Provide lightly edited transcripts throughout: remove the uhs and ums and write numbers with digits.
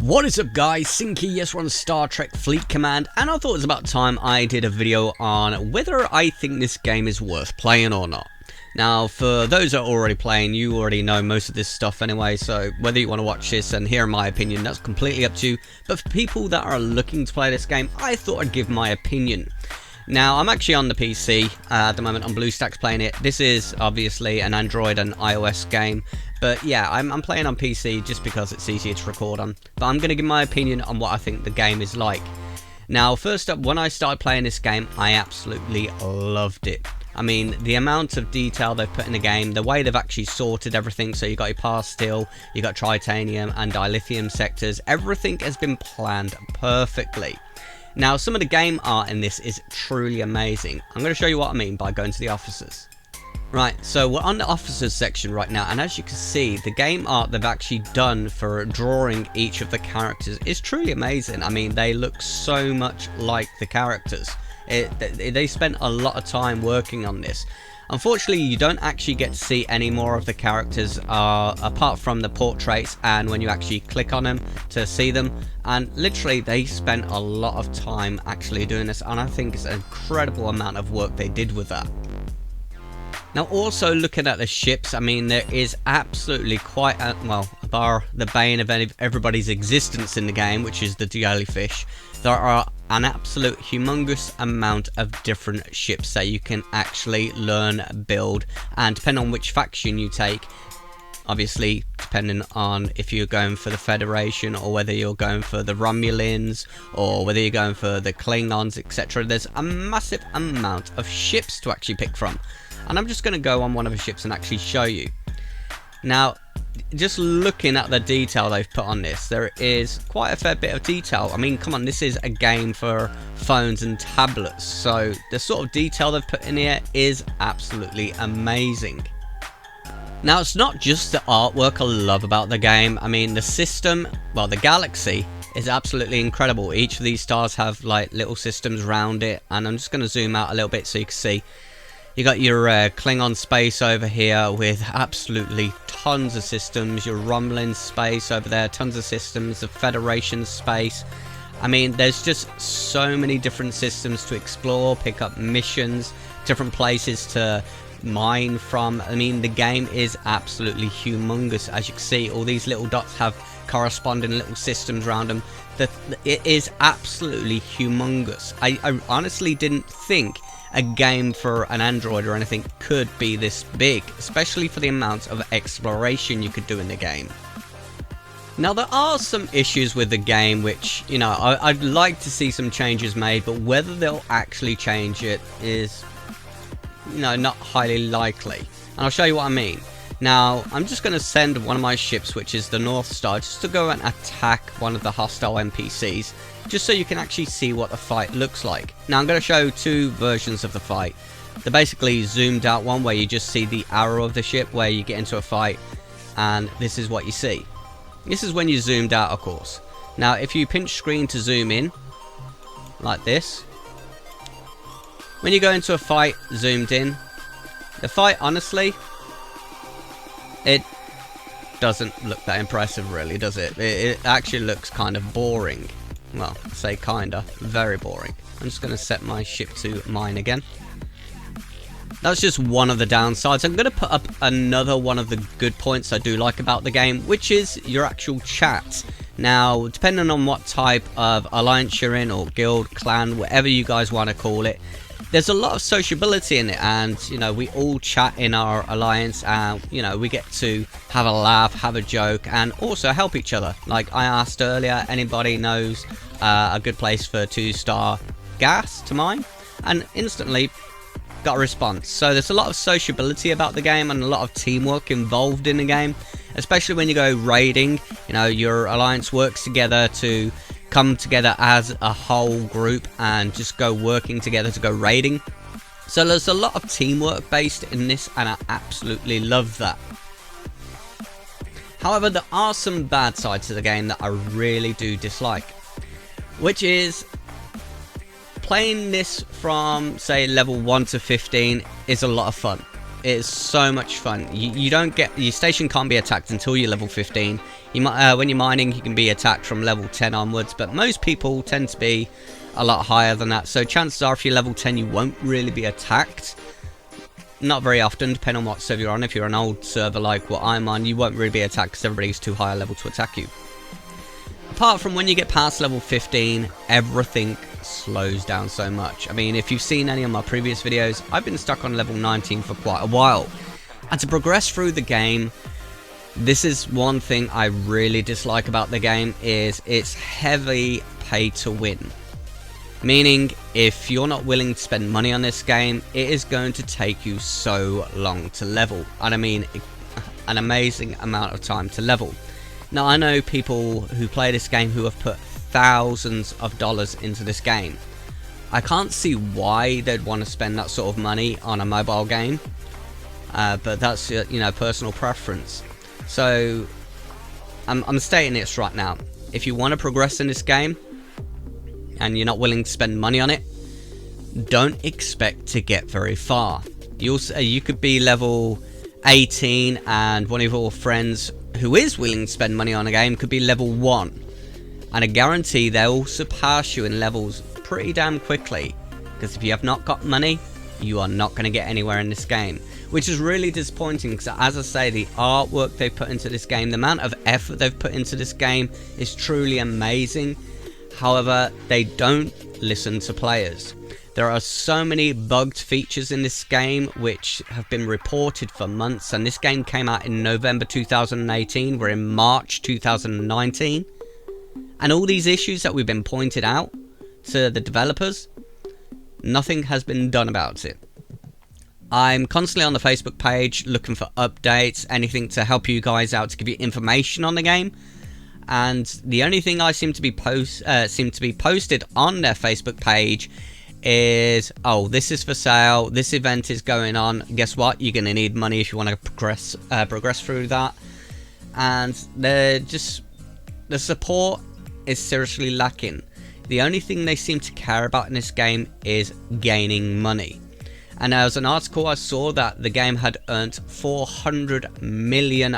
What is up guys, Synq here. Yes, we're on Star Trek Fleet Command, and I thought it was about time I did a video on whether I think this game is worth playing or not. Now, for those that are already playing, you already know most of this stuff anyway, so whether you want to watch this and hear my opinion, that's completely up to you. But for people that are looking to play this game, I thought I'd give my opinion. Now, I'm actually on the PC at the moment on BlueStacks playing it. This is obviously an Android and iOS game, but yeah, I'm playing on PC just because it's easier to record on. But I'm going to give my opinion on what I think the game is like. Now, first up, when I started playing this game, I absolutely loved it. I mean, the amount of detail they've put in the game, the way they've actually sorted everything, so you got your past steel, you got tritanium and dilithium sectors, everything has been planned perfectly. Now, some of the game art in this is truly amazing. I'm going to show you what I mean by going to the officers. Right, so we're on the officers section right now, and as you can see, the game art they've actually done for drawing each of the characters is truly amazing. I mean, they look so much like the characters. They spent a lot of time working on this. Unfortunately, you don't actually get to see any more of the characters apart from the portraits and when you actually click on them to see them. And literally, they spent a lot of time actually doing this, and I think it's an incredible amount of work they did with that. Now, also looking at the ships, I mean, there is absolutely quite a, well, bar the bane of everybody's existence in the game, which is the jellyfish. There are an absolute humongous amount of different ships that you can actually learn, build, and depending on which faction you take, obviously depending on if you're going for the Federation or whether you're going for the Romulans or whether you're going for the Klingons, etc. There's a massive amount of ships to actually pick from, and I'm just going to go on one of the ships and actually show you. Now, just looking at the detail they've put on this, there is quite a fair bit of detail. I mean, come on, this is a game for phones and tablets, so the sort of detail they've put in here is absolutely amazing. Now, it's not just the artwork I love about the game. I mean, the system, well, the galaxy is absolutely incredible. Each of these stars have like little systems around it, and I'm just going to zoom out a little bit so you can see. You got your Klingon space over here with absolutely tons of systems. Your Romulan space over there, tons of systems. The Federation space. I mean, there's just so many different systems to explore, pick up missions, different places to mine from. I mean, the game is absolutely humongous. As you can see, all these little dots have corresponding little systems around them. It is absolutely humongous. I honestly didn't think a game for an Android or anything could be this big, especially for the amount of exploration you could do in the game. Now, there are some issues with the game which, you know, I'd like to see some changes made, but whether they'll actually change it is, you know, not highly likely. And I'll show you what I mean. Now, I'm just going to send one of my ships, which is the North Star, just to go and attack one of the hostile NPCs, just so you can actually see what the fight looks like. Now, I'm going to show two versions of the fight. The basically zoomed out one where you just see the arrow of the ship where you get into a fight, and this is what you see. This is when you zoomed out, of course. Now, if you pinch screen to zoom in, like this, when you go into a fight zoomed in, the fight, honestly, it doesn't look that impressive, really, does it? It actually looks kind of boring. Well, I say kinda, very boring. I'm just going to set my ship to mine again. That's just one of the downsides. I'm going to put up another one of the good points I do like about the game, which is your actual chat. Now, depending on what type of alliance you're in, or guild, clan, whatever you guys want to call it, there's a lot of sociability in it, and you know, we all chat in our alliance, and you know, we get to have a laugh, have a joke, and also help each other. Like I asked earlier, anybody knows a good place for 2-star gas to mine, and instantly got a response. So there's a lot of sociability about the game and a lot of teamwork involved in the game, especially when you go raiding. You know, your alliance works together to come together as a whole group and just go working together to go raiding. So there's a lot of teamwork based in this, and I absolutely love that. However, there are some bad sides to the game that I really do dislike, which is playing this from, say, level 1 to 15 is a lot of fun. It is so much fun. You don't get, your station can't be attacked until you're level 15. When you're mining, you can be attacked from level 10 onwards, but most people tend to be a lot higher than that. So chances are, if you're level 10, you won't really be attacked. Not very often, depending on what server you're on. If you're an old server like what I'm on, you won't really be attacked because everybody's too high a level to attack you. Apart from when you get past level 15, everything slows down so much. I mean, if you've seen any of my previous videos, I've been stuck on level 19 for quite a while. And to progress through the game, this is one thing I really dislike about the game, is it's heavy pay to win. Meaning, if you're not willing to spend money on this game, it is going to take you so long to level. And I mean, an amazing amount of time to level. Now, I know people who play this game who have put thousands of dollars into this game. I can't see why they'd want to spend that sort of money on a mobile game. But that's, you know, personal preference. So, I'm stating this right now. If you want to progress in this game, and you're not willing to spend money on it, don't expect to get very far. You could be level 18 and one of your friends who is willing to spend money on a game could be level 1. And I guarantee they'll surpass you in levels pretty damn quickly. Because if you have not got money, you are not going to get anywhere in this game. Which is really disappointing because, as I say, the artwork they've put into this game, the amount of effort they've put into this game is truly amazing. However, they don't listen to players. There are so many bugged features in this game which have been reported for months, and this game came out in November 2018, we're in March 2019. And all these issues that we've been pointed out to the developers, nothing has been done about it. I'm constantly on the Facebook page looking for updates, anything to help you guys out, to give you information on the game. And the only thing I seem to be posted on their Facebook page is, oh, this is for sale, this event is going on, guess what, you're going to need money if you want to progress through that. And the support is seriously lacking. The only thing they seem to care about in this game is gaining money. And there was an article I saw that the game had earned £400 million.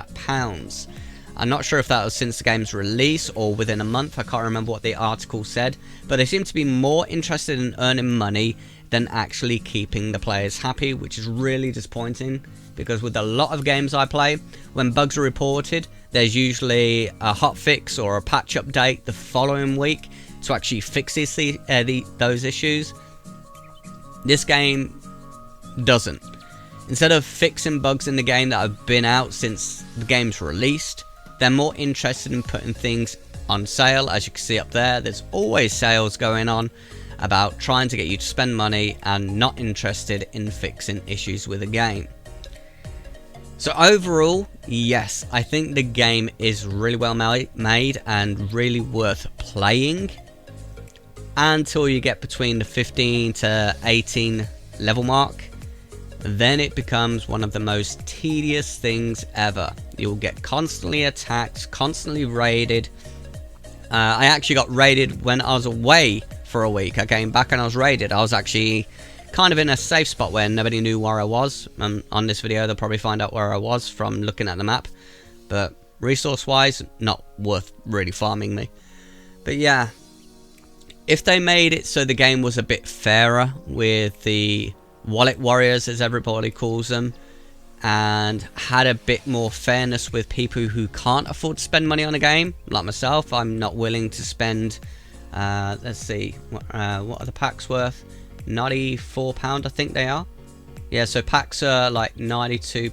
I'm not sure if that was since the game's release or within a month. I can't remember what the article said. But they seem to be more interested in earning money than actually keeping the players happy, which is really disappointing. Because with a lot of games I play, when bugs are reported, there's usually a hotfix or a patch update the following week to actually fix those issues. This game doesn't. Instead of fixing bugs in the game that have been out since the game's released, they're more interested in putting things on sale. As you can see up there, there's always sales going on about trying to get you to spend money and not interested in fixing issues with the game. So overall, yes, I think the game is really well made and really worth playing until you get between the 15 to 18 level mark. Then it becomes one of the most tedious things ever. You'll get constantly attacked, constantly raided. I actually got raided when I was away for a week. I came back and I was raided. I was actually kind of in a safe spot where nobody knew where I was. On this video, they'll probably find out where I was from looking at the map. But resource-wise, not worth really farming me. But yeah, if they made it so the game was a bit fairer with the wallet warriors, as everybody calls them, and had a bit more fairness with people who can't afford to spend money on a game, like myself. I'm not willing to spend, let's see, what are the packs worth? £94, I think they are. Yeah, so packs are like £92,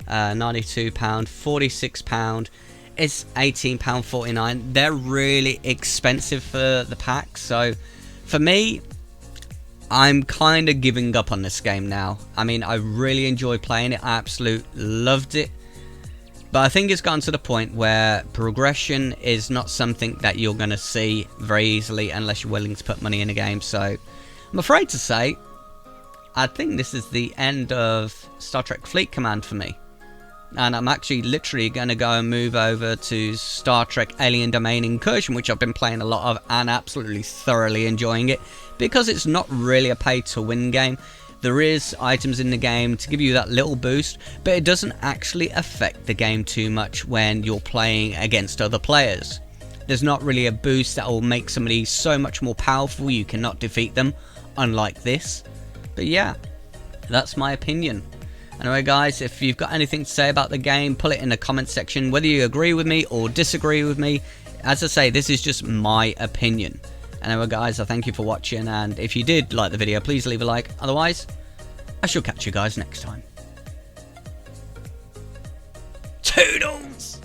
£46. It's £18.49. They're really expensive for the packs. So for me, I'm kind of giving up on this game now. I mean, I really enjoy playing it. I absolutely loved it. But I think it's gotten to the point where progression is not something that you're going to see very easily unless you're willing to put money in a game. So I'm afraid to say, I think this is the end of Star Trek Fleet Command for me. And I'm actually literally going to go and move over to Star Trek Alien Domain Incursion, which I've been playing a lot of and absolutely thoroughly enjoying it, because it's not really a pay to win game. There is items in the game to give you that little boost, but it doesn't actually affect the game too much when you're playing against other players. There's not really a boost that will make somebody so much more powerful you cannot defeat them, unlike this. But yeah, that's my opinion. Anyway guys, if you've got anything to say about the game, put it in the comment section, whether you agree with me or disagree with me. As I say, this is just my opinion. Anyway guys, I thank you for watching, and if you did like the video, please leave a like. Otherwise, I shall catch you guys next time. Toodles!